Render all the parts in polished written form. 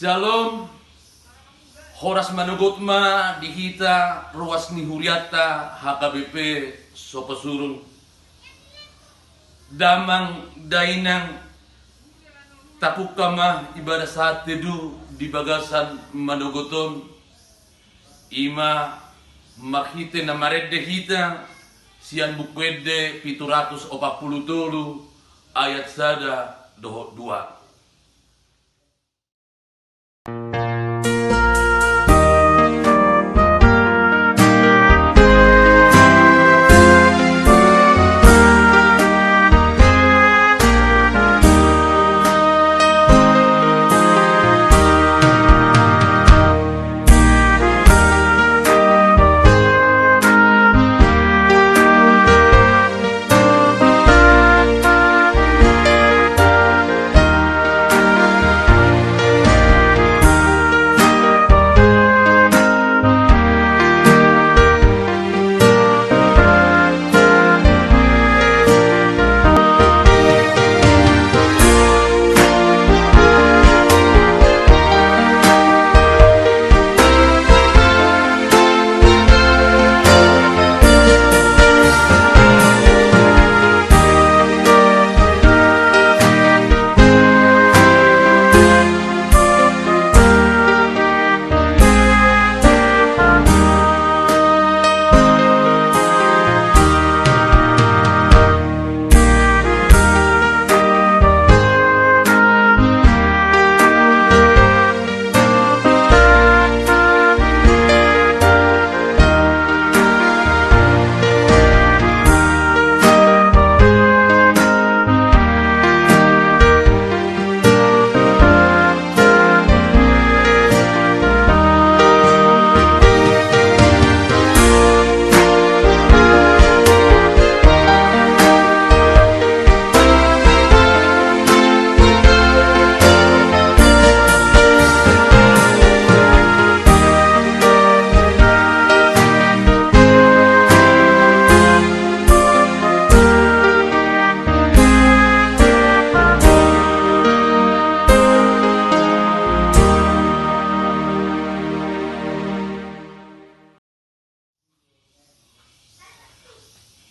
Shalom, horas manugot ma dihita ruas ni huriata HKBP sopasurung damang dainang tapukama ibadah saat teduh di bagasan manugoton ima makhite na maredde hita sian bukwede 740 ayat sada dohot 2.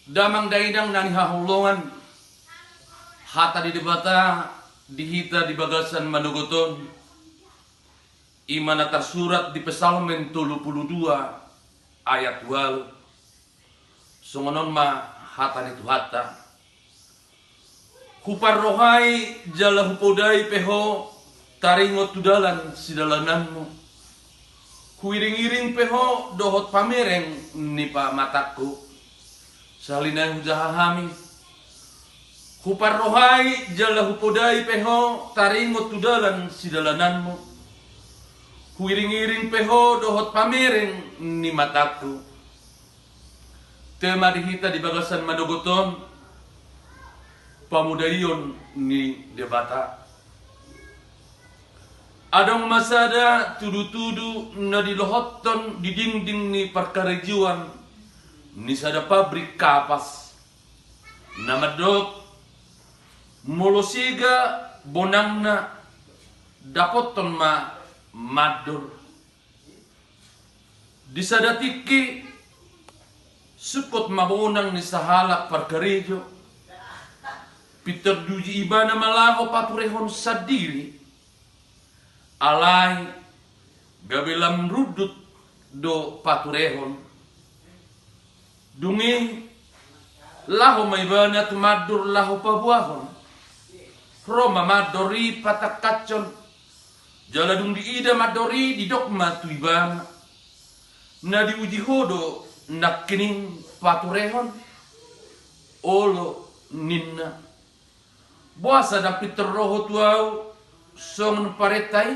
Damang dainang nani hahulongan hata di debata dihita di bagasan manugoton imana tersurat di Psalmen 32 ayat 2 songonon ma hata itu hata hupar rohai jala hupodai peho taringot tudalan sidalananmu huiring-iring peho dohot pamereng nipa mataku salina hujahahami hupar rohai jala hupodai peho taringot tudalan sidalananmu huiring-iring peho dohot pamereng ni mataku. Tema dihita di bagasan manugoton pamudayon ni debata adong masada tudu-tudu na dilohotton di dinding ni parkarejuan ni sada pabrik kapas namadok molosiga bonangna dapoton ma mador di sada tiki sukot mabonang ni sahalak parkarejo Peter duji ibana malaho paturehon sadiri alai gabelam rudut do paturehon dungi laho maibana tumadur laho pabuahon roma madori patakacon jaladung di ida madori di dokma tuibana na di uji hodo nakining paturehon olo ninna buasa dan Peter roho tuau song paretai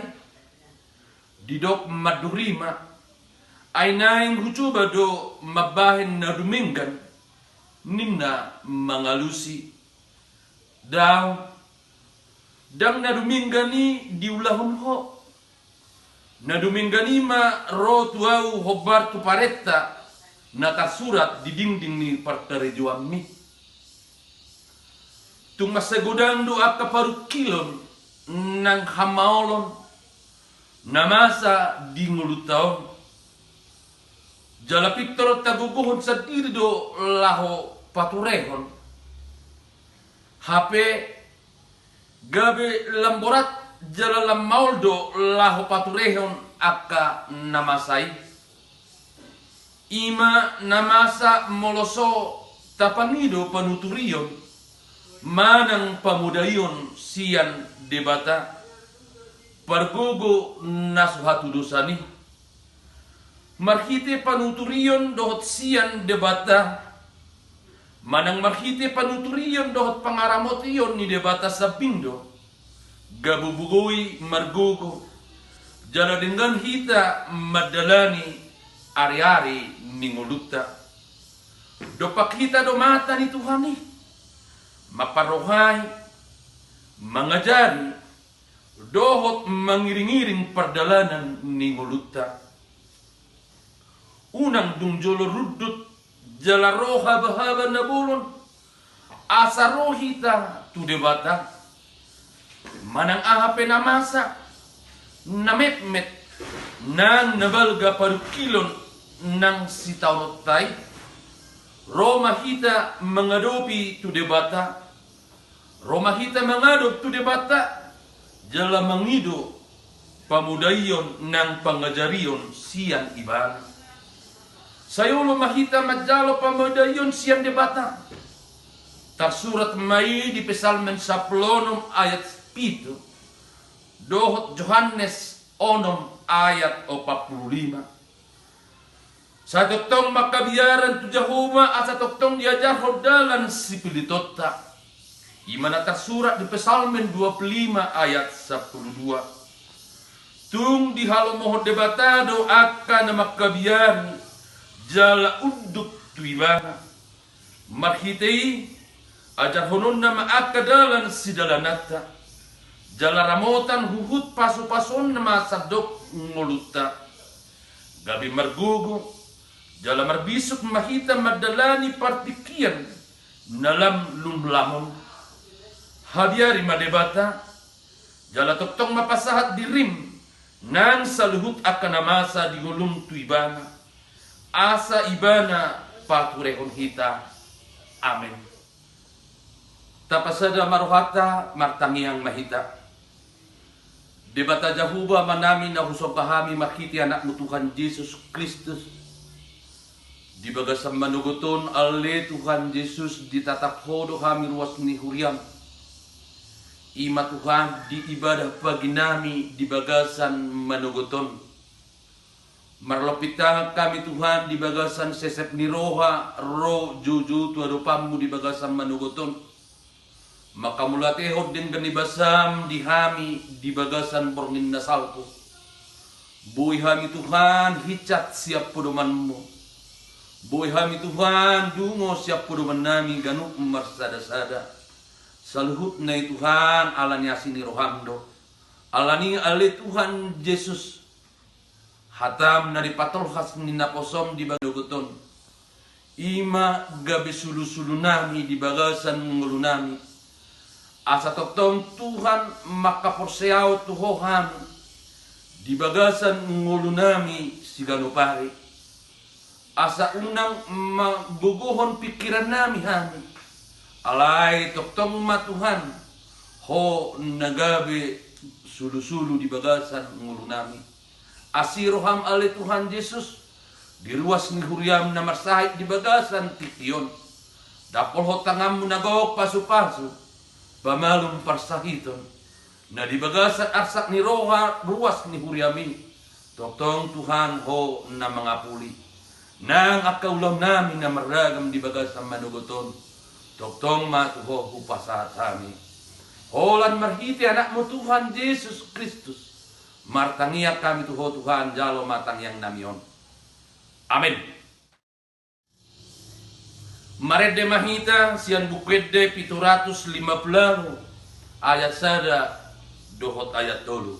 di dok madurima ainaing hucuba do mabahin na duminggan ninna mangalusi daw dang na dumingani diulahon ho na dumingani ma ro tuau hobar tu paretta na tersurat di dinding ni partarejuan mi tung masagodang do akaparu kilon nang hamaolon namasa di ngulutaw jala piktoro taguguhon sa dirido laho paturehon hape gabe lamborat jala lammauldo laho paturehon akka namasay ima namasa moloso tapanido panuturion manang pamudayon siyan debata pargogo nasuhatu dosani marhite panuturion dohot siyan debata manang marhite panuturion dohot pangaramotion ni debata sa pindo gabubugoy margogo jala dengan hita madalani ari-ari ninguluta dopak hita do mata ni Tuhan ni maparohay mangajari dohot mangiring-iring perdalanan ninguluta unang dungjolo rudut jala roha bahaba nabulon asa rohita tu debata manang ahape namasa namepmet nang nabalga parukilon nang sitaunotay Roma hita mengadopi tu debata Roma hita mengadop tu debata jala mangido pamudayon nang pangajarion siyan iban sayulo mahita majalo pamudayon siyan debata tersurat mai di pesalmen 10 ayat 7 dohot Yohanes 6 ayat 45 sa toktong makabiyaran tu Jehova asa toktong diajar hodalan si pilitota imana tersurat di pesalmen 25 ayat 12 tung dihalo mohon debatado akan makabiyaran jala uduk tu ibana marhitei ajar honon nama akadalan si dalanata jala ramotan huhut pasu-pasun nama sadok nguluta gabi margugo jala marbisuk mahita madalani partikian nalam lumlamon habiari madebata jala toktong mapasahat dirim nang saluhut akan namasa di gulung tu ibana asa ibana paturehon hita amin tapasada maruhata martangiang mahita debata Jahuba manami na husong pahami makiti anak mo Tuhan Yesus Kristus di bagasan manuguton ale Tuhan Yesus ditatap hodo kami ruas ni huriam ima Tuhan di ibadah pagi nami di bagasan manuguton marlopitang kami Tuhan di bagasan sesep ni roha ro juju tuadopamu di bagasan manuguton maka mulatehod din ganibasam di hami di bagasan borngin nasalko buhay hami Tuhan hicat siap podomanmu buhay hami Tuhan dungo siap podoman nami ganuk marsada-sada saluhut na Tuhan alani asini rohando alani ale Tuhan Yesus hatam na dipatolhas ni naposom di badogoton ima gabi sulu-sulu nami di bagasan ngulu nami asa toktong Tuhan makaporseao tuhohan di bagasan ngulu nami siganupari asa unang maguguhon pikiran nami hani alay toktong ma Tuhan ho nagabe sulu-sulu di bagasan ngulu nami asiroham ale Tuhan Yesus di ruas ni huriam na marsahit di bagasan tikion dapol ho tangamu nagawak pasu-pasu pamalum parsahiton na di bagasan arsak ni roha ruas ni huriami toktong Tuhan ho na mangapuli nang akaulam namin na maragam di bagasan manuguton toktong matuho hupasahat kami holan marhiti anak mo Tuhan Yesus Kristus martangiak kami tuho Tuhan jalo matang yang namion amin marede mahita sian bukwede 750 ayat sada dohot ayat dulu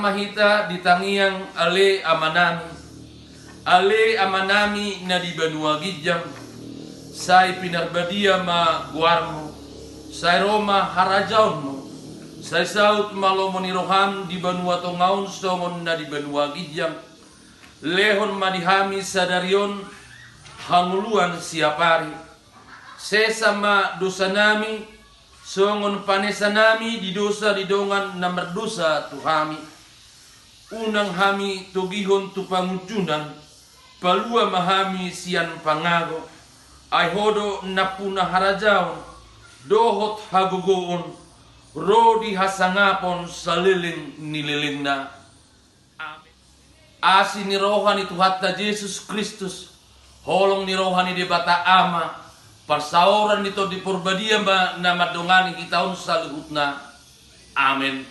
mahita ditangiang ale amanami na di banua gijang, say pinarbadia ma guarmo, say Roma harajaon mo, say saut malo moniroham di banua tongaon songon na di banua gijang, lehon manihami sadarion hanguluan siapari, sesama dosa nami, songon panesa nami di dosa didongan na merdosa tuhami, unang hami tugihon tu pangucunan, palua mahami sian pangago, ay hodo napuna harajaon, dohot hagugoon, rodi hasangapon saliling nililing na. Amen. Asi ni rohani Tuhan Yesus Kristus, holong ni rohani di bata ama, parsauran nito di purbadia na madongani kitaon sa luhut na. Amen.